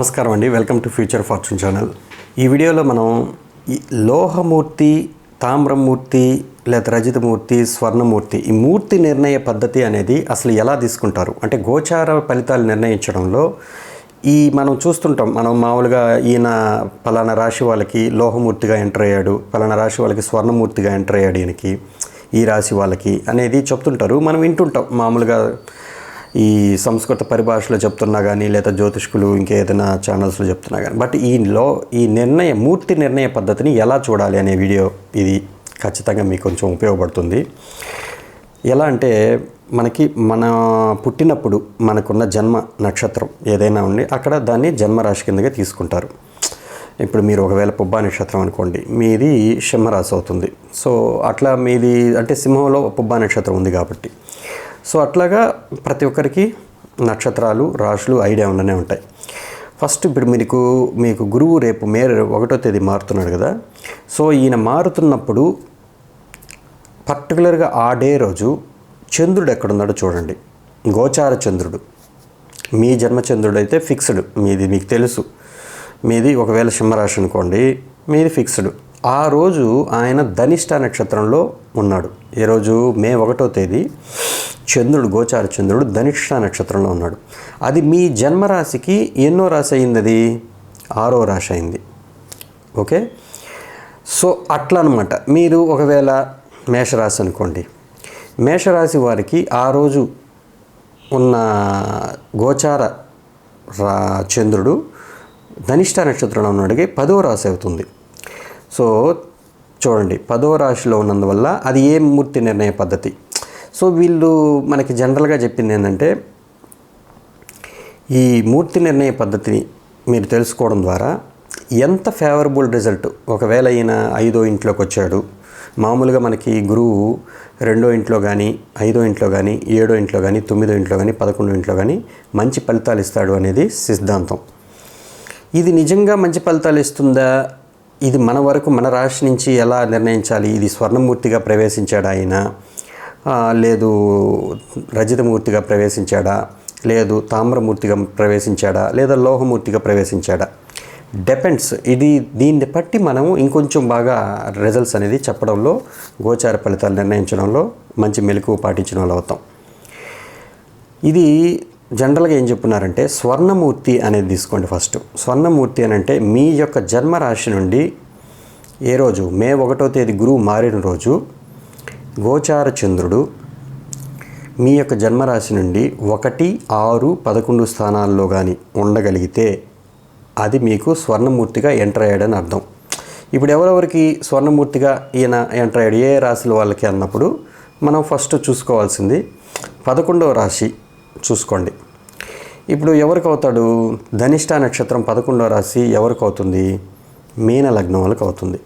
నమస్కారం అండి, welcome to future fortune channel. ఈ వీడియోలో మనం ఈ లోహమూర్తి, తామ్రమూర్తి లేదా రజితమూర్తి, స్వర్ణమూర్తి ఈ మూర్తి నిర్ణయ పద్ధతి అనేది అసలు ఎలా తీసుకుంటారు అంటే గోచార ఫలితాలు నిర్ణయించడంలో మనం చూస్తుంటాం. మనం మామూలుగా ఈయన పలానా రాశి వాళ్ళకి లోహమూర్తిగా ఎంటర్ అయ్యాడు, పలానా రాశి వాళ్ళకి స్వర్ణమూర్తిగా ఎంటర్ అయ్యాడు, ఈయనకి ఈ రాశి వాళ్ళకి అనేది చెప్తుంటారు. మనం వింటుంటాం మామూలుగా ఈ సంస్కృత పరిభాషలో చెప్తున్నా కానీ లేదా జ్యోతిష్కులు ఇంకేదైనా ఛానల్స్లో చెప్తున్నా కానీ. బట్ ఈ మూర్తి నిర్ణయ పద్ధతిని ఎలా చూడాలి అనే వీడియో ఇది ఖచ్చితంగా మీకు కొంచెం ఉపయోగపడుతుంది. ఎలా అంటే మన పుట్టినప్పుడు మనకున్న జన్మ నక్షత్రం ఏదైనా ఉండి అక్కడ దాన్ని జన్మరాశి కిందగా తీసుకుంటారు. ఇప్పుడు మీరు ఒకవేళ పుబ్బా నక్షత్రం అనుకోండి, మీది సింహరాశి అవుతుంది. సో అట్లా మీది అంటే సింహంలో పుబ్బా నక్షత్రం ఉంది కాబట్టి సో అట్లాగా ప్రతి ఒక్కరికి నక్షత్రాలు, రాశులు ఐడియా ఉండనే ఉంటాయి. ఫస్ట్ ఇప్పుడు మీకు గురువు రేపు మే 1వ తేదీ మారుతున్నాడు కదా. సో ఈయన మారుతున్నప్పుడు పర్టికులర్గా ఆ డే రోజు చంద్రుడు ఎక్కడున్నాడో చూడండి. గోచార చంద్రుడు, మీ జన్మచంద్రుడు అయితే ఫిక్స్డ్, మీకు తెలుసు. మీది ఒకవేళ సింహరాశి అనుకోండి, మీది ఫిక్స్డ్. ఆ రోజు ఆయన ధనిష్ట నక్షత్రంలో ఉన్నాడు. ఈ రోజు మే 1వ తేదీ చంద్రుడు, గోచార చంద్రుడు ధనిష్ట నక్షత్రంలో ఉన్నాడు. అది మీ జన్మరాశికి ఎన్నో రాశి అయింది? అది 6వ రాశి అయింది. ఓకే, సో అట్లా అనమాట. మీరు ఒకవేళ మేషరాశి అనుకోండి, మేషరాశి వారికి ఆ రోజు ఉన్న గోచార చంద్రుడు ధనిష్ట నక్షత్రంలో ఉన్నాడికి 10వ రాశి అవుతుంది. సో చూడండి, 10వ రాశిలో ఉన్నందువల్ల అది ఏ మూర్తి నిర్ణయ పద్ధతి. సో వీళ్ళు మనకి జనరల్గా చెప్పింది ఏంటంటే, ఈ మూర్తి నిర్ణయ పద్ధతిని మీరు తెలుసుకోవడం ద్వారా ఎంత ఫేవరబుల్ రిజల్ట్. ఒకవేళ ఈయన 5వ ఇంట్లోకి వచ్చాడు, మామూలుగా మనకి గురువు 2వ ఇంట్లో కానీ, 5వ ఇంట్లో కానీ, 7వ ఇంట్లో కానీ, 9వ ఇంట్లో కానీ, 11వ ఇంట్లో కానీ మంచి ఫలితాలు ఇస్తాడు అనేది సిద్ధాంతం. ఇది నిజంగా మంచి ఫలితాలు ఇస్తుందా? ఇది మన వరకు మన రాశి నుంచి ఎలా నిర్ణయించాలి? ఇది స్వర్ణమూర్తిగా ప్రవేశించాడా ఆయన, లేదు రజితమూర్తిగా ప్రవేశించాడా, లేదు తామ్రమూర్తిగా ప్రవేశించాడా, లేదా లోహమూర్తిగా ప్రవేశించాడా? డిపెండ్స్. దీన్ని బట్టి మనం ఇంకొంచెం బాగా రిజల్ట్స్ అనేది చెప్పడంలో, గోచార ఫలితాలు నిర్ణయించడంలో మంచి మెలకువ పాటించిన వాళ్ళు అవుతాం. ఇది జనరల్గా ఏం చెప్తున్నారంటే స్వర్ణమూర్తి అనేది తీసుకోండి. ఫస్ట్ స్వర్ణమూర్తి అని అంటే మీ యొక్క జన్మరాశి నుండి ఏ రోజు మే 1వ తేదీ గురువు మారిన రోజు గోచార చంద్రుడు మీ యొక్క జన్మరాశి నుండి 1, 6, 11 స్థానాల్లో కానీ ఉండగలిగితే అది మీకు స్వర్ణమూర్తిగా ఎంటర్ అయ్యాడని అర్థం. ఇప్పుడు ఎవరెవరికి స్వర్ణమూర్తిగా ఈయన ఎంటర్ అయ్యాడు, ఏ రాశుల వాళ్ళకి అన్నప్పుడు మనం ఫస్ట్ చూసుకోవాల్సింది 11వ రాశి చూసుకోండి. ఇప్పుడు ఎవరికి అవుతాడు? ధనిష్ట నక్షత్రం 11వ రాశి ఎవరికి అవుతుంది? మీన లగ్నం వాళ్ళకి అవుతుంది.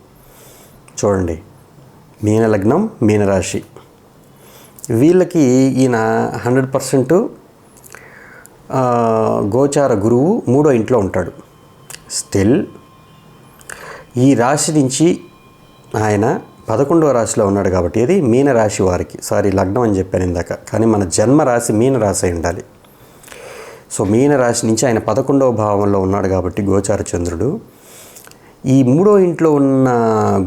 చూడండి, మీన లగ్నం, మీనరాశి. వీళ్ళకి ఈయన 100% గోచార గురువు 3వ ఇంట్లో ఉంటాడు. స్టిల్ ఈ రాశి నుంచి ఆయన 11వ రాశిలో ఉన్నాడు కాబట్టి ఇది మీనరాశి వారికి, లగ్నం అని చెప్పాను ఇందాక, కానీ మన జన్మరాశి మీనరాశి అయి ఉండాలి. సో మీనరాశి నుంచి ఆయన 11వ భావంలో ఉన్నాడు కాబట్టి గోచార చంద్రుడు, ఈ 3వ ఇంట్లో ఉన్న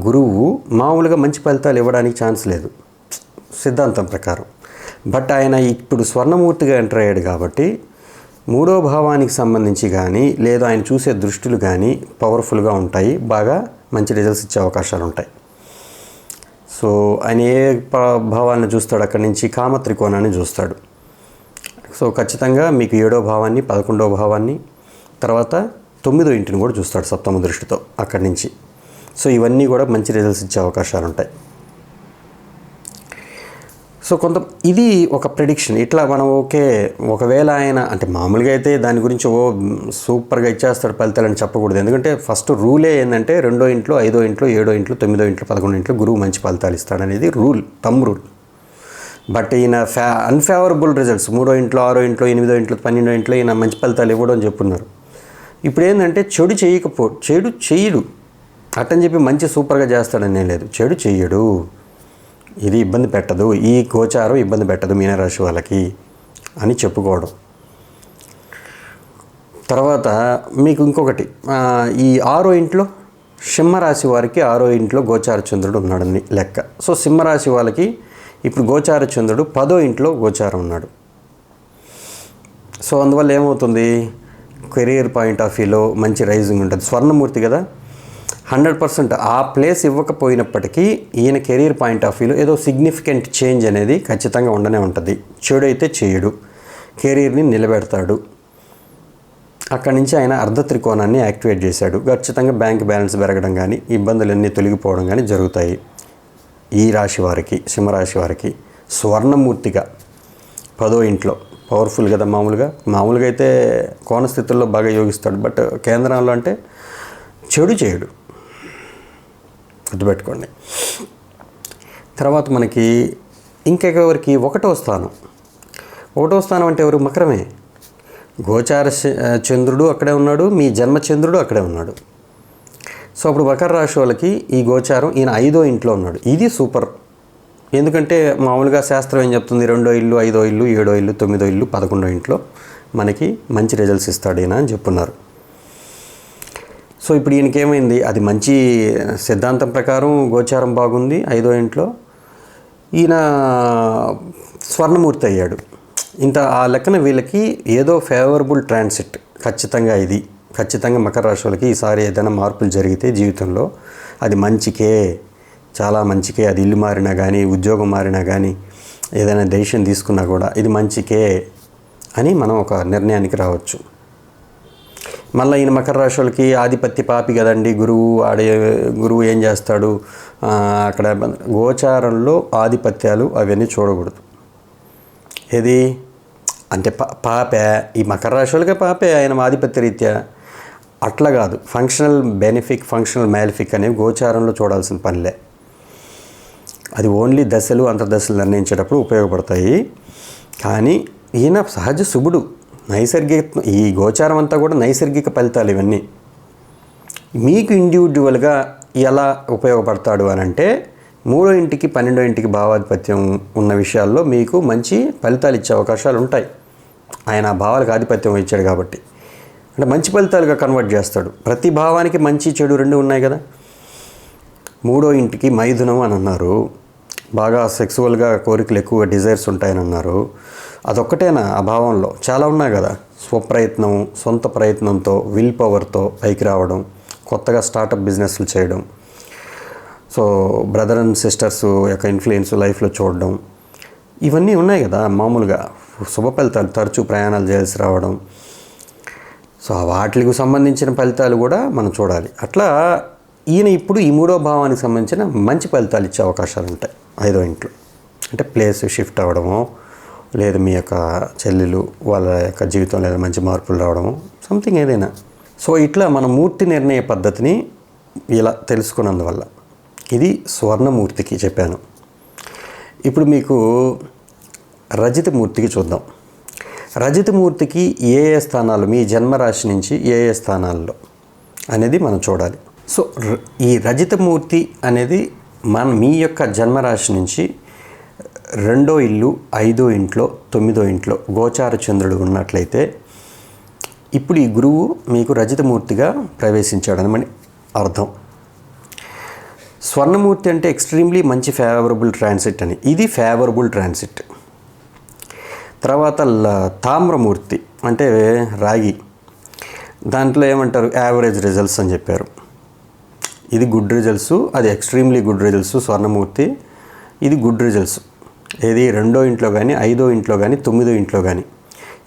గురువు మామూలుగా మంచి ఫలితాలు ఇవ్వడానికి ఛాన్స్ లేదు సిద్ధాంతం ప్రకారం. బట్ ఆయన ఇప్పుడు స్వర్ణమూర్తిగా ఎంటర్ అయ్యాడు కాబట్టి 3వ భావానికి సంబంధించి కానీ లేదా ఆయన చూసే దృష్టిలు కానీ పవర్ఫుల్గా ఉంటాయి, బాగా మంచి రిజల్ట్స్ ఇచ్చే అవకాశాలు ఉంటాయి. సో ఆయన ఏ భావాన్ని చూస్తాడు? అక్కడి నుంచి కామ త్రికోణాన్ని చూస్తాడు. సో ఖచ్చితంగా మీకు 7వ భావాన్ని, 11వ భావాన్ని, తర్వాత 9వ ఇంటిని కూడా చూస్తాడు సప్తమ దృష్టితో అక్కడి నుంచి. సో ఇవన్నీ కూడా మంచి రిజల్ట్స్ ఇచ్చే అవకాశాలు ఉంటాయి. సో ఇది ఒక ప్రిడిక్షన్. ఇట్లా మనం ఒకవేళ ఆయన అంటే మామూలుగా అయితే దాని గురించి సూపర్గా ఇచ్చేస్తాడు ఫలితాలని చెప్పకూడదు. ఎందుకంటే ఫస్ట్ రూలే ఏంటంటే 2వ ఇంట్లో, 5వ ఇంట్లో, 7వ ఇంట్లో, 9వ ఇంట్లో, 11వ ఇంట్లో గురువు మంచి ఫలితాలు ఇస్తాడనేది రూల్, రూల్. బట్ ఈయన అన్ఫేవరబుల్ రిజల్ట్స్ 3వ ఇంట్లో, 6వ ఇంట్లో, 8వ ఇంట్లో, 12వ ఇంట్లో ఈయన మంచి ఫలితాలు ఇవ్వడం అని చెప్పున్నారు. ఇప్పుడు ఏంటంటే చెడు చెయ్యడు అట్టని చెప్పి మంచి సూపర్గా చేస్తాడనే లేదు, చెడు చెయ్యడు. ఇది ఇబ్బంది పెట్టదు, ఈ గోచారం ఇబ్బంది పెట్టదు మీనరాశి వాళ్ళకి అని చెప్పుకోవడం. తర్వాత మీకు ఇంకొకటి, ఈ 6వ ఇంట్లో సింహరాశి వారికి 6వ ఇంట్లో గోచార చంద్రుడు ఉన్నాడని లెక్క. సో సింహరాశి వాళ్ళకి ఇప్పుడు గోచార చంద్రుడు 10వ ఇంట్లో గోచారం ఉన్నాడు. సో అందువల్ల ఏమవుతుంది, కెరీర్ పాయింట్ ఆఫ్ వ్యూలో మంచి రైజింగ్ ఉంటుంది. స్వర్ణమూర్తి కదా, 100% ఆ ప్లేస్ ఇవ్వకపోయినప్పటికీ ఈయన కెరీర్ పాయింట్ ఆఫ్ వ్యూలో ఏదో సిగ్నిఫికెంట్ చేంజ్ అనేది ఖచ్చితంగా ఉండనే ఉంటుంది. చెడు అయితే చేయడు, కెరీర్ని నిలబెడతాడు. అక్కడి నుంచి ఆయన అర్ధ త్రికోణాన్ని యాక్టివేట్ చేశాడు. ఖచ్చితంగా బ్యాంక్ బ్యాలెన్స్ పెరగడం కానీ, ఇబ్బందులన్నీ తొలగిపోవడం కానీ జరుగుతాయి. ఈ రాశి వారికి, సింహరాశి వారికి స్వర్ణమూర్తిగా 10వ ఇంట్లో పవర్ఫుల్ కదా. మామూలుగా అయితే కోణస్థితుల్లో బాగా యోగిస్తాడు, బట్ కేంద్రంలో అంటే చెడు చేయడు, గుర్తుపెట్టుకోండి. తర్వాత మనకి ఇంకెవరికి 1వ స్థానం. 1వ స్థానం అంటే ఎవరు? మకరమే. గోచార చంద్రుడు అక్కడే ఉన్నాడు, మీ జన్మచంద్రుడు అక్కడే ఉన్నాడు. సో అప్పుడు మకర రాశి వాళ్ళకి ఈ గోచారం ఈయన 5వ ఇంట్లో ఉన్నాడు. ఇది సూపర్. ఎందుకంటే మామూలుగా శాస్త్రం ఏం చెప్తుంది, 2వ ఇల్లు, 5వ ఇల్లు, 7వ ఇల్లు, 9వ ఇల్లు, 11వ ఇంట్లో మనకి మంచి రిజల్ట్స్ ఇస్తాడు ఈయన అని చెప్పున్నారు. సో ఇప్పుడు ఈయనకి ఏమైంది, అది మంచి సిద్ధాంతం ప్రకారం గోచారం బాగుంది. 5వ ఇంట్లో ఈయన స్వర్ణమూర్తి అయ్యాడు. ఇంత ఆ లెక్కన వీళ్ళకి ఏదో ఫేవరబుల్ ట్రాన్సిట్ ఖచ్చితంగా మకర రాశి వాళ్ళకి ఈసారి ఏదైనా మార్పులు జరిగితే జీవితంలో అది మంచికే, చాలా మంచికే. అది ఇల్లు మారినా కానీ, ఉద్యోగం మారినా కానీ, ఏదైనా డెసిషన్ తీసుకున్నా కూడా ఇది మంచికే అని మనం ఒక నిర్ణయానికి రావచ్చు. మళ్ళీ ఈయన మకర రాశి వాళ్ళకి ఆధిపత్య పాపి కదండి, గురువు ఏం చేస్తాడు, అక్కడ గోచారంలో ఆధిపత్యాలు అవన్నీ చూడకూడదు. ఏది అంటే పాపే, ఈ మకర రాశి వాళ్ళకే పాపే ఆయన ఆధిపత్య రీత్యా. అట్లా కాదు, ఫంక్షనల్ బెనిఫిక్, ఫంక్షనల్ మ్యాలిఫిక్ అనేవి గోచారంలో చూడాల్సిన పనిలే. అది ఓన్లీ దశలు, అంతర్దశలు నిర్ణయించేటప్పుడు ఉపయోగపడతాయి. కానీ ఈయన సహజ శుభుడు, నైసర్గిక, ఈ గోచారం అంతా కూడా నైసర్గిక ఫలితాలు ఇవన్నీ. మీకు ఇండివిజువల్గా ఎలా ఉపయోగపడతాడు అని అంటే 3వ ఇంటికి 12వ ఇంటికి భావాధిపత్యం ఉన్న విషయాల్లో మీకు మంచి ఫలితాలు ఇచ్చే అవకాశాలు ఉంటాయి. ఆయన ఆ భావాలకు ఆధిపత్యం ఇచ్చాడు కాబట్టి అంటే మంచి ఫలితాలుగా కన్వర్ట్ చేస్తాడు. ప్రతి భావానికి మంచి చెడు రెండు ఉన్నాయి కదా. 3వ ఇంటికి మైథునం అని అన్నారు, బాగా సెక్సువల్గా కోరికలు ఎక్కువగా డిజైర్స్ ఉంటాయని అన్నారు. అదొక్కటేనా? ఆ భావంలో చాలా ఉన్నాయి కదా. స్వప్రయత్నం, సొంత ప్రయత్నంతో, విల్ పవర్తో పైకి రావడం, కొత్తగా స్టార్టప్ బిజినెస్లు చేయడం, సో బ్రదర్ అండ్ సిస్టర్స్ యొక్క ఇన్ఫ్లుయెన్స్ లైఫ్లో చూడడం, ఇవన్నీ ఉన్నాయి కదా. మామూలుగా శుభ ఫలితాలు, తరచూ ప్రయాణాలు చేయాల్సి రావడం, సో వాటికి సంబంధించిన ఫలితాలు కూడా మనం చూడాలి. అట్లా ఈయన ఇప్పుడు ఈ 3వ భావానికి సంబంధించిన మంచి ఫలితాలు ఇచ్చే అవకాశాలు ఉంటాయి 5వ ఇంట్లో. అంటే ప్లేస్ షిఫ్ట్ అవ్వడము, లేదా మీ యొక్క చెల్లెలు వాళ్ళ యొక్క జీవితంలో లేదా మంచి మార్పులు రావడము, సంథింగ్ ఏదైనా. సో ఇట్లా మన మూర్తి నిర్ణయ పద్ధతిని ఇలా తెలుసుకున్నందువల్ల ఇది స్వర్ణమూర్తికి చెప్పాను. ఇప్పుడు మీకు రజితమూర్తికి చూద్దాం. రజితమూర్తికి ఏ ఏ స్థానాలు, మీ జన్మరాశి నుంచి ఏ ఏ స్థానాల్లో అనేది మనం చూడాలి. సో ఈ రజితమూర్తి అనేది మీ యొక్క జన్మరాశి నుంచి 2వ ఇల్లు, 5వ ఇంట్లో, 9వ ఇంట్లో గోచార చంద్రుడు ఉన్నట్లయితే ఇప్పుడు ఈ గురువు మీకు రజితమూర్తిగా ప్రవేశించాడని అర్థం. స్వర్ణమూర్తి అంటే ఎక్స్ట్రీమ్లీ మంచి ఫేవరబుల్ ట్రాన్సిట్ అని, ఇది ఫేవరబుల్ ట్రాన్సిట్. తర్వాత తామ్రమూర్తి అంటే రాగి, దాంట్లో ఏమంటారు యావరేజ్ రిజల్ట్స్ అని చెప్పారు. ఇది గుడ్ రిజల్ట్స్, అది ఎక్స్ట్రీమ్లీ గుడ్ రిజల్ట్స్. స్వర్ణమూర్తి ఇది గుడ్ రిజల్ట్స్. ఏది 2వ ఇంట్లో కానీ, 5వ ఇంట్లో కానీ, 9వ ఇంట్లో కానీ.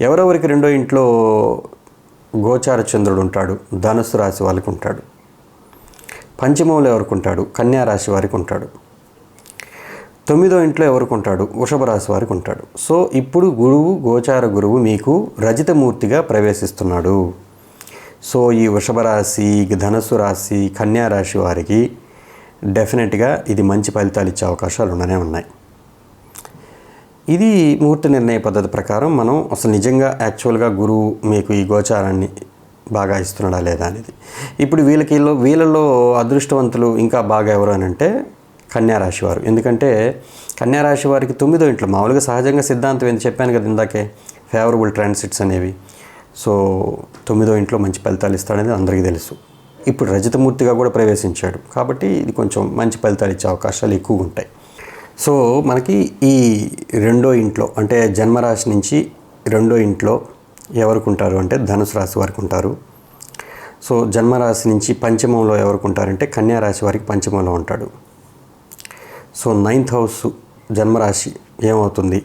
ఎవరెవరికి 2వ ఇంట్లో గోచార చంద్రుడు ఉంటాడు? ధనుస్సు రాశి వాళ్ళకి ఉంటాడు. పంచమంలో ఎవరికి ఉంటాడు? కన్యా రాశి వారికి ఉంటాడు. 9వ ఇంట్లో ఎవరికి ఉంటాడు? వృషభ రాశి వారికి ఉంటాడు. సో ఇప్పుడు గోచార గురువు మీకు రజితమూర్తిగా ప్రవేశిస్తున్నాడు. సో ఈ వృషభ రాశి, ధనుస్సు రాశి, కన్యా రాశి వారికి డెఫినెట్గా ఇది మంచి ఫలితాలు ఇచ్చే అవకాశాలు ఉండనే ఉన్నాయి. ఇది ముహూర్త నిర్ణయ పద్ధతి ప్రకారం మనం అసలు నిజంగా యాక్చువల్గా గురువు మీకు ఈ గోచారాన్ని బాగా ఇస్తున్నాడా లేదా అనేది. ఇప్పుడు వీళ్ళలో అదృష్టవంతులు ఇంకా బాగా ఎవరు అని అంటే కన్యారాశి వారు. ఎందుకంటే కన్యారాశి వారికి 9వ ఇంట్లో మామూలుగా సహజంగా సిద్ధాంతం ఏంటి చెప్పాను కదా ఇందాకే, ఫేవరబుల్ ట్రాన్సిట్స్ అనేవి. సో 9వ ఇంట్లో మంచి ఫలితాలు ఇస్తాడనేది అందరికీ తెలుసు. ఇప్పుడు రజతమూర్తిగా కూడా ప్రవేశించాడు కాబట్టి ఇది కొంచెం మంచి ఫలితాలు ఇచ్చే అవకాశాలు ఎక్కువగా ఉంటాయి. సో మనకి ఈ 2వ ఇంట్లో అంటే జన్మరాశి నుంచి 2వ ఇంట్లో ఎవరికి ఉంటారు అంటే ధనుసు రాశి వారికి ఉంటారు. సో జన్మరాశి నుంచి పంచమంలో ఎవరికి ఉంటారంటే కన్యా రాశి వారికి పంచమంలో ఉంటాడు. సో 9th హౌస్ జన్మరాశి ఏమవుతుంది,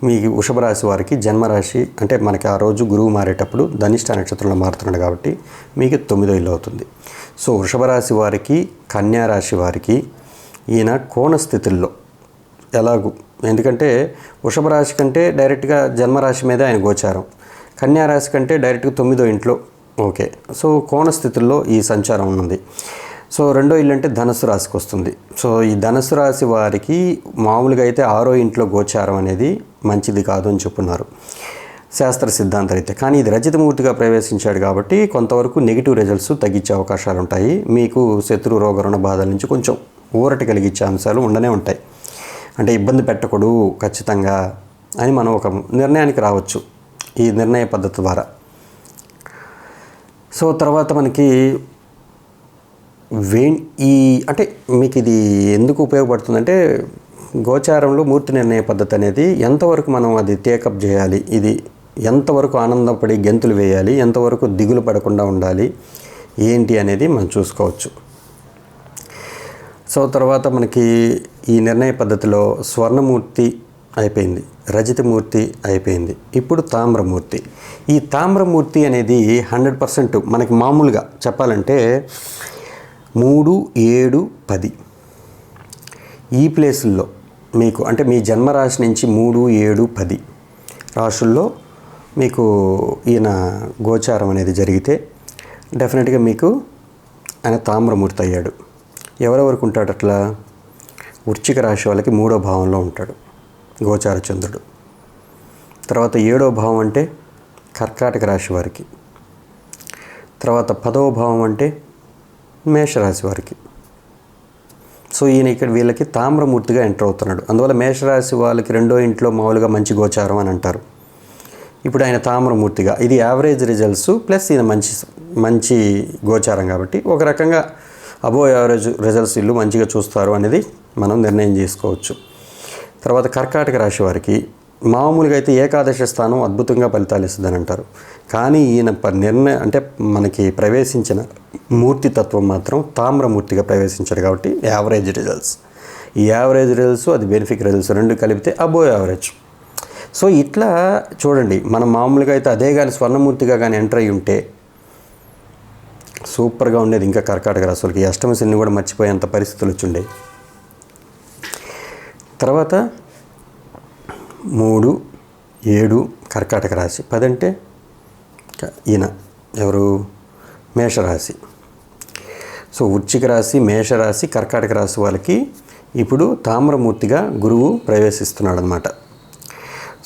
మీకు వృషభ రాశి వారికి జన్మరాశి అంటే మనకి ఆ రోజు గురువు మారేటప్పుడు ధనిష్ట నక్షత్రంలో మారుతున్నాడు కాబట్టి మీకు 9వ ఇల్లు అవుతుంది. సో వృషభ రాశి వారికి కన్యా రాశి వారికి ఈయన కోణ స్థితుల్లో ఎలాగూ, ఎందుకంటే వృషభ రాశి కంటే డైరెక్ట్గా జన్మరాశి మీద ఆయన గోచారం, కన్యా రాశి కంటే డైరెక్ట్గా 9వ ఇంట్లో. ఓకే, సో కోణ స్థితుల్లో ఈ సంచారం ఉంది. సో 2వ ఇల్లు అంటే ధనుసు రాశికి వస్తుంది. సో ఈ ధనుసు రాశి వారికి మామూలుగా అయితే 6వ ఇంట్లో గోచారం అనేది మంచిది కాదు అని చెప్పున్నారు శాస్త్ర సిద్ధాంతరీత్యా. కానీ ఇది రజతమూర్తిగా ప్రవేశించాడు కాబట్టి కొంతవరకు నెగిటివ్ రిజల్ట్స్ తగ్గించే అవకాశాలు ఉంటాయి. మీకు శత్రు రోగ రుణ బాధల నుంచి కొంచెం ఊరట కలిగించే అంశాలు ఉండనే ఉంటాయి. అంటే ఇబ్బంది పెట్టకూడదు ఖచ్చితంగా అని మనం ఒక నిర్ణయానికి రావచ్చు ఈ నిర్ణయ పద్ధతి ద్వారా. సో తర్వాత మనకి అంటే మీకు ఇది ఎందుకు ఉపయోగపడుతుందంటే గోచారంలో మూర్తి నిర్ణయ పద్ధతి అనేది ఎంతవరకు మనం అది టేకప్ చేయాలి, ఇది ఎంతవరకు ఆనందపడి గెంతులు వేయాలి, ఎంతవరకు దిగులు పడకుండా ఉండాలి ఏంటి అనేది మనం చూసుకోవచ్చు. సో తర్వాత మనకి ఈ నిర్ణయ పద్ధతిలో స్వర్ణమూర్తి అయిపోయింది, రజతమూర్తి అయిపోయింది, ఇప్పుడు తామ్రమూర్తి. ఈ తామ్రమూర్తి అనేది 100% మనకి మామూలుగా చెప్పాలంటే 3, 7, 10 ఈ ప్లేసుల్లో మీకు అంటే మీ జన్మరాశి నుంచి 3, 7, 10 రాశుల్లో మీకు ఈయన గోచారం అనేది జరిగితే డెఫినెట్గా మీకు ఆయన తామ్రమూర్తి అయ్యాడు. ఎవరెవరికి ఉంటాడు అట్లా, వృశ్చిక రాశి వాళ్ళకి 3వ భావంలో ఉంటాడు గోచార చంద్రుడు. తర్వాత 7వ భావం అంటే కర్కాటక రాశి వారికి, తర్వాత 10వ భావం అంటే మేషరాశి వారికి. సో ఈయన ఇక్కడ వీళ్ళకి తామ్రమూర్తిగా ఎంటర్ అవుతున్నాడు. అందువల్ల మేషరాశి వాళ్ళకి 2వ ఇంట్లో మామూలుగా మంచి గోచారం అని అంటారు. ఇప్పుడు ఆయన తామ్రమూర్తిగా, ఇది యావరేజ్ రిజల్ట్స్ ప్లస్ ఈయన మంచి గోచారం కాబట్టి ఒక రకంగా అబోవ్ యావరేజ్ రిజల్ట్స్ ఇల్లు మంచిగా చూస్తారు అనేది మనం నిర్ణయం చేసుకోవచ్చు. తర్వాత కర్కాటక రాశి వారికి మామూలుగా అయితే ఏకాదశ స్థానం అద్భుతంగా ఫలితాలు ఇస్తుందని అంటారు. కానీ ఈయన నిర్ణయం అంటే మనకి ప్రవేశించిన మూర్తి తత్వం మాత్రం తామ్రమూర్తిగా ప్రవేశించాడు కాబట్టి యావరేజ్ రిజల్ట్స్. ఈ యావరేజ్ రిజల్ట్స్ అది బెనిఫిక్ రిజల్ట్స్ రెండు కలిపితే అబోవ్ యావరేజ్. సో ఇట్లా చూడండి, మనం మామూలుగా అయితే అదే కానీ స్వర్ణమూర్తిగా కానీ ఎంటర్ అయ్యి ఉంటే సూపర్గా ఉండేది. ఇంకా కర్కాటక రాశులకి అష్టమ శని కూడా మర్చిపోయేంత పరిస్థితులు వచ్చుండేవి. తర్వాత 3, 7 కర్కాటక రాశి, 10 అంటే ఈయన ఎవరు మేషరాశి. సో వృశ్చిక రాశి, మేషరాశి, కర్కాటక రాశి వాళ్ళకి ఇప్పుడు తామ్రమూర్తిగా గురువు ప్రవేశిస్తున్నాడు అన్నమాట.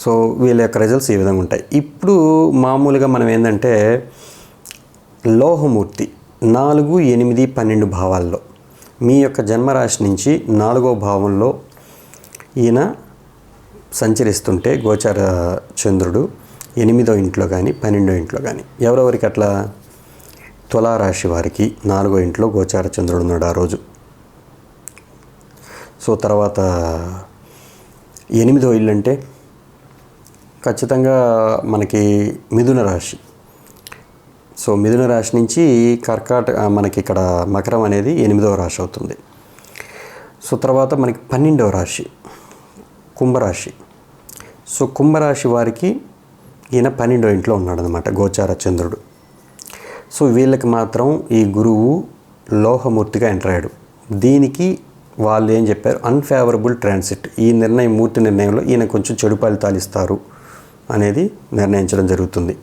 సో వీళ్ళ యొక్క రిజల్ట్స్ ఈ విధంగా ఉంటాయి. ఇప్పుడు మామూలుగా మనం ఏంటంటే లోహమూర్తి 4, 8, 12 భావాల్లో మీ యొక్క జన్మరాశి నుంచి 4వ భావంలో ఈయన సంచరిస్తుంటే గోచార చంద్రుడు 8వ ఇంట్లో కానీ 12వ ఇంట్లో కానీ ఎవరెవరికి అట్లా, తులారాశి వారికి 4వ ఇంట్లో గోచార చంద్రుడు ఉన్నాడు ఆ రోజు. సో తర్వాత 8వ ఇల్లు అంటే ఖచ్చితంగా మనకి మిథున రాశి. సో మిథున రాశి నుంచి మనకి ఇక్కడ మకరం అనేది 8వ రాశి అవుతుంది. సో తర్వాత మనకి 12వ రాశి కుంభరాశి. సో కుంభరాశి వారికి ఈయన 12వ ఇంట్లో ఉన్నాడు అన్నమాట గోచార చంద్రుడు. సో వీళ్ళకి మాత్రం ఈ గురువు లోహమూర్తిగా ఎంటర్ అయ్యాడు. దీనికి వాళ్ళు ఏం చెప్పారు, అన్ఫేవరబుల్ ట్రాన్సిట్. ఈ మూర్తి నిర్ణయంలో ఈయన కొంచెం చెడు ఫలితాలు ఇస్తారు అనేది నిర్ణయించడం జరుగుతుంది.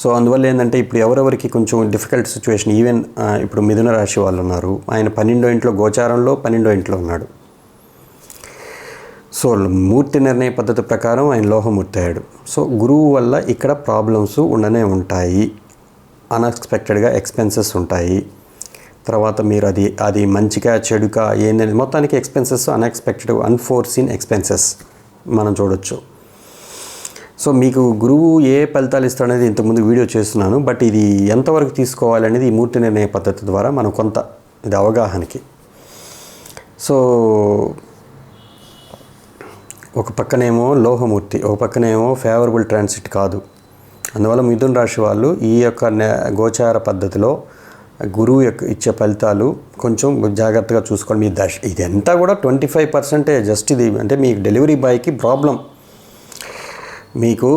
సో అందువల్ల ఏంటంటే ఇప్పుడు ఎవరెవరికి కొంచెం డిఫికల్ట్ సిచ్యువేషన్, ఈవెన్ ఇప్పుడు మిథున రాశి వాళ్ళు ఉన్నారు, ఆయన 12వ ఇంట్లో గోచారంలో 12వ ఇంట్లో ఉన్నాడు. సో మూర్తి నిర్ణయ పద్ధతి ప్రకారం ఆయన లోహమూర్తి అయ్యాడు. సో గురువు వల్ల ఇక్కడ ప్రాబ్లమ్స్ ఉండనే ఉంటాయి, అన్ఎక్స్పెక్టెడ్గా ఎక్స్పెన్సెస్ ఉంటాయి. తర్వాత మీరు అది మంచిగా చెడుగా ఏంటనేది మొత్తానికి ఎక్స్పెన్సెస్ అన్ఎక్స్పెక్టెడ్ అన్ఫోర్సీన్ ఎక్స్పెన్సెస్ మనం చూడొచ్చు. సో మీకు గురువు ఏ ఫలితాలు ఇస్తాడనేది ఇంతకుముందు వీడియో చేస్తున్నాను. బట్ ఇది ఎంతవరకు తీసుకోవాలనేది ఈ మూర్తి నిర్ణయ పద్ధతి ద్వారా మనం కొంత ఇది అవగాహనకి. సో ఒక పక్కనేమో లోహమూర్తి, ఒక పక్కనేమో ఫేవరబుల్ ట్రాన్సిట్ కాదు. అందువల్ల మిథున రాశి వాళ్ళు ఈ యొక్క గోచార పద్ధతిలో గురువు యొక్క ఇచ్చే ఫలితాలు కొంచెం జాగ్రత్తగా చూసుకోండి. మీ దశ ఇదంతా కూడా 25% జస్ట్ ఇది అంటే మీ డెలివరీ బాయ్కి ప్రాబ్లం. మీకు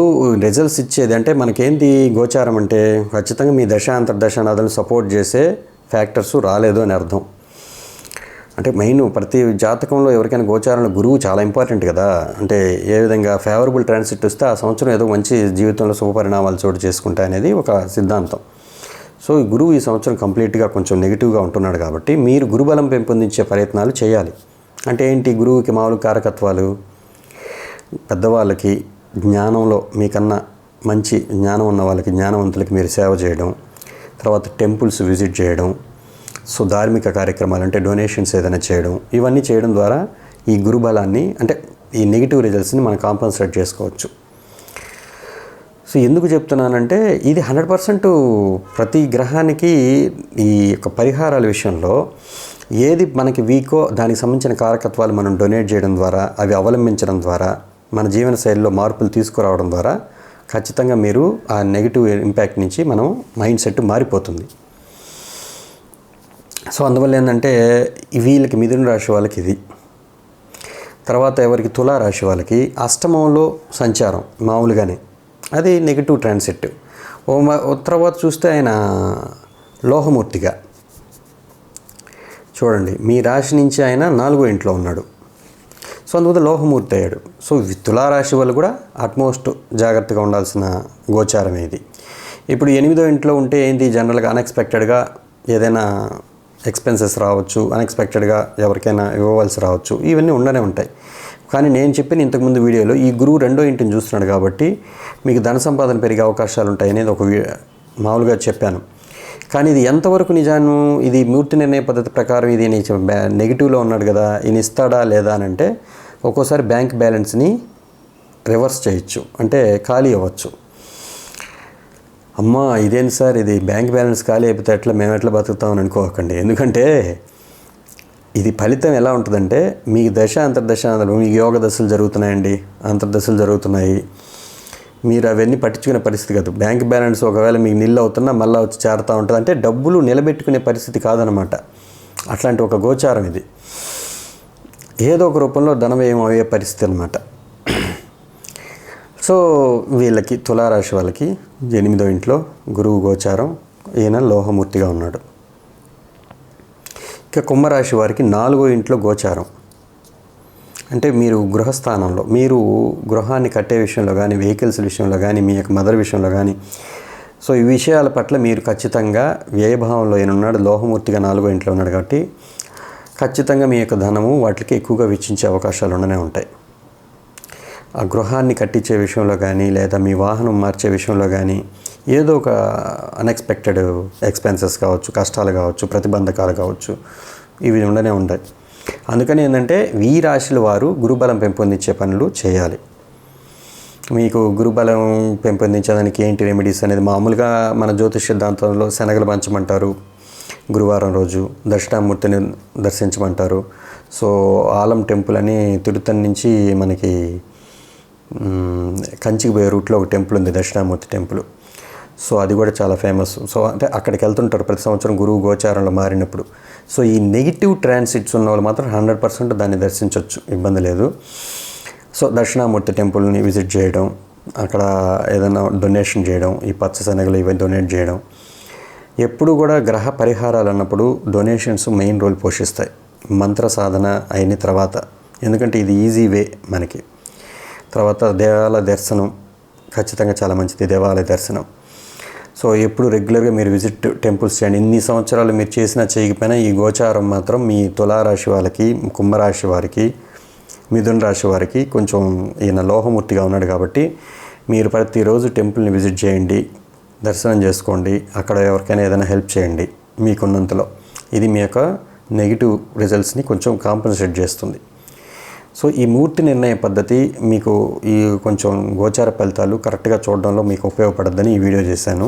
రిజల్ట్స్ ఇచ్చేది అంటే మనకేంటి గోచారం అంటే ఖచ్చితంగా మీ దశ అంతర్దశ నదులను సపోర్ట్ చేసే ఫ్యాక్టర్స్ రాలేదు అని అర్థం. అంటే మెయిన్ ప్రతి జాతకంలో ఎవరికైనా గోచారంలో గురువు చాలా ఇంపార్టెంట్ కదా. అంటే ఏ విధంగా ఫేవరబుల్ ట్రాన్సిట్ వస్తే ఆ సంవత్సరం ఏదో మంచి జీవితంలో శుభపరిణామాలు చోటు చేసుకుంటా అనేది ఒక సిద్ధాంతం. సో ఈ గురువు ఈ సంవత్సరం కంప్లీట్గా కొంచెం నెగిటివ్గా ఉంటున్నాడు కాబట్టి మీరు గురుబలం పెంపొందించే ప్రయత్నాలు చేయాలి. అంటే ఏంటి గురువుకి మామూలు కారకత్వాలు, పెద్దవాళ్ళకి జ్ఞానంలో మీకన్నా మంచి జ్ఞానం ఉన్న వాళ్ళకి జ్ఞానవంతులకి మీరు సేవ చేయడం, తర్వాత టెంపుల్స్ విజిట్ చేయడం, సో ధార్మిక కార్యక్రమాలు అంటే డొనేషన్స్ ఏదైనా చేయడం, ఇవన్నీ చేయడం ద్వారా ఈ గురుబలాన్ని అంటే ఈ నెగిటివ్ రిజల్ట్స్ని మనం కాంపన్సేట్ చేసుకోవచ్చు. సో ఎందుకు చెప్తున్నానంటే ఇది 100% ప్రతి గ్రహానికి ఈ యొక్క పరిహారాల విషయంలో ఏది మనకి వీకో దానికి సంబంధించిన కారకత్వాలు మనం డొనేట్ చేయడం ద్వారా, అవి అవలంబించడం ద్వారా, మన జీవన శైలిలో మార్పులు తీసుకురావడం ద్వారా ఖచ్చితంగా మీరు ఆ నెగిటివ్ ఇంపాక్ట్ నుంచి మనం మైండ్ సెట్ మారిపోతుంది. సో అందువల్ల ఏంటంటే వీళ్ళకి మిథున రాశి వాళ్ళకి ఇది, తర్వాత ఎవరికి తులారాశి వాళ్ళకి అష్టమంలో సంచారం మామూలుగానే అది నెగిటివ్ ట్రాన్సిట్. తర్వాత చూస్తే ఆయన లోహమూర్తిగా చూడండి మీ రాశి నుంచి ఆయన 4వ ఇంట్లో ఉన్నాడు. సో అందువల్ల లోహమూర్తి అయ్యాడు. సో తులారాశి వాళ్ళు కూడా అట్మోస్ట్ జాగ్రత్తగా ఉండాల్సిన గోచారమే ఇది. ఇప్పుడు 8వ ఇంట్లో ఉంటే ఏంటి, జనరల్గా అన్ఎక్స్పెక్టెడ్గా ఏదైనా ఎక్స్పెన్సెస్ రావచ్చు, అన్ఎక్స్పెక్టెడ్గా ఎవరికైనా ఇవ్వవలసి రావచ్చు, ఇవన్నీ ఉండనే ఉంటాయి. కానీ నేను చెప్పిన ఇంతకుముందు వీడియోలో ఈ గురువు 2వ ఇంటిని చూస్తున్నాడు కాబట్టి మీకు ధన సంపాదన పెరిగే అవకాశాలు ఉంటాయి అనేది ఒక మామూలుగా చెప్పాను. కానీ ఇది ఎంతవరకు నిజాను, ఇది మూర్తి నిర్ణయ పద్ధతి ప్రకారం ఇది నెగిటివ్లో ఉన్నాడు కదా, ఈయన ఇస్తాడా లేదా అని అంటే ఒక్కోసారి బ్యాంక్ బ్యాలెన్స్ని రివర్స్ చేయొచ్చు, అంటే ఖాళీ అవ్వచ్చు. అమ్మా ఇదేంటి సార్, ఇది బ్యాంక్ బ్యాలెన్స్ ఖాళీ అయిపోతే ఎట్లా మేము ఎట్లా బతుకుతామని అనుకోకండి. ఎందుకంటే ఇది ఫలితం ఎలా ఉంటుందంటే మీ దశ అంతర్దశ మీకు యోగ దశలు జరుగుతున్నాయండి, అంతర్దశలు జరుగుతున్నాయి, మీరు అవన్నీ పట్టించుకునే పరిస్థితి కాదు. బ్యాంక్ బ్యాలెన్స్ ఒకవేళ మీకు నిల్ అవుతున్నా మళ్ళీ వచ్చి చేరుతూ ఉంటుంది. అంటే డబ్బులు నిలబెట్టుకునే పరిస్థితి కాదనమాట. అట్లాంటి ఒక గోచారం ఇది. ఏదో ఒక రూపంలో ధనవ్యయం అయ్యే పరిస్థితి అనమాట. సో వీళ్ళకి తులారాశి వాళ్ళకి 8వ ఇంట్లో గురువు గోచారం, ఈయన లోహమూర్తిగా ఉన్నాడు. ఇక కుంభరాశి వారికి 4వ ఇంట్లో గోచారం, అంటే మీరు గృహస్థానంలో మీరు గృహాన్ని కట్టే విషయంలో కానీ, వెహికల్స్ విషయంలో కానీ, మీ యొక్క మదర్ విషయంలో కానీ, సో ఈ విషయాల పట్ల మీరు ఖచ్చితంగా వ్యయభావంలో ఉన్నాడు. లోహమూర్తిగా 4వ ఇంట్లో ఉన్నాడు కాబట్టి ఖచ్చితంగా మీ యొక్క ధనము వాటికి ఎక్కువగా వెచ్చించే అవకాశాలు ఉండనే ఉంటాయి. ఆ గృహాన్ని కట్టించే విషయంలో కానీ, లేదా మీ వాహనం మార్చే విషయంలో కానీ ఏదో ఒక అన్ఎక్స్పెక్టెడ్ ఎక్స్పెన్సెస్ కావచ్చు, కష్టాలు కావచ్చు, ప్రతిబంధకాలు కావచ్చు, ఇవి ఉండనే ఉంటాయి. అందుకని ఏంటంటే ఈ రాశుల వారు గురుబలం పెంపొందించే పనులు చేయాలి. మీకు గురుబలం పెంపొందించడానికి ఏంటి రెమెడీస్ అనేది మామూలుగా మన జ్యోతిష్ సిద్ధాంతంలో శనగలు పంచమంటారు, గురువారం రోజు దక్షిణామూర్తిని దర్శించమంటారు. సో ఆలం టెంపుల్ అని తిరుత్తని నుంచి మనకి కంచికి పోయే రూట్లో ఒక టెంపుల్ ఉంది, దక్షిణామూర్తి టెంపుల్. సో అది కూడా చాలా ఫేమస్. సో అంటే అక్కడికి వెళ్తుంటారు ప్రతి సంవత్సరం గురువు గోచారంలో మారినప్పుడు. సో ఈ నెగిటివ్ ట్రాన్సిట్స్ ఉన్న వాళ్ళు మాత్రం 100% దాన్ని దర్శించవచ్చు, ఇబ్బంది లేదు. సో దక్షిణామూర్తి టెంపుల్ని విజిట్ చేయడం, అక్కడ ఏదైనా డొనేషన్ చేయడం, ఈ పచ్చ శనగలు ఇవి డొనేట్ చేయడం. ఎప్పుడు కూడా గ్రహ పరిహారాలు అన్నప్పుడు డొనేషన్స్ మెయిన్ రోల్ పోషిస్తాయి. మంత్ర సాధన అయిన తర్వాత, ఎందుకంటే ఇది ఈజీ వే మనకి. తర్వాత దేవాలయ దర్శనం ఖచ్చితంగా చాలా మంచిది, దేవాలయ దర్శనం. సో ఎప్పుడు రెగ్యులర్గా మీరు విజిట్ టెంపుల్స్ చేయండి. ఇన్ని సంవత్సరాలు మీరు చేసినా చేయకపోయినా ఈ గోచారం మాత్రం మీ తులారాశి వాళ్ళకి, కుంభరాశి వారికి, మిథున రాశి వారికి కొంచెం ఈయన లోహమూర్తిగా ఉన్నాడు కాబట్టి మీరు ప్రతిరోజు టెంపుల్ని విజిట్ చేయండి, దర్శనం చేసుకోండి, అక్కడ ఎవరికైనా ఏదైనా హెల్ప్ చేయండి మీకున్నంతలో. ఇది మీ యొక్క నెగిటివ్ రిజల్ట్స్ని కొంచెం కాంపన్సేట్ చేస్తుంది. సో ఈ మూర్తి నిర్ణయ పద్ధతి మీకు ఈ కొంచెం గోచార ఫలితాలు కరెక్ట్గా చూడడంలో మీకు ఉపయోగపడద్దని ఈ వీడియో చేశాను.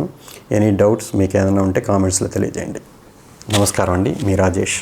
ఎనీ డౌట్స్ మీకు ఏదైనా ఉంటే కామెంట్స్లో తెలియజేయండి. నమస్కారం అండి, మీ రాజేష్.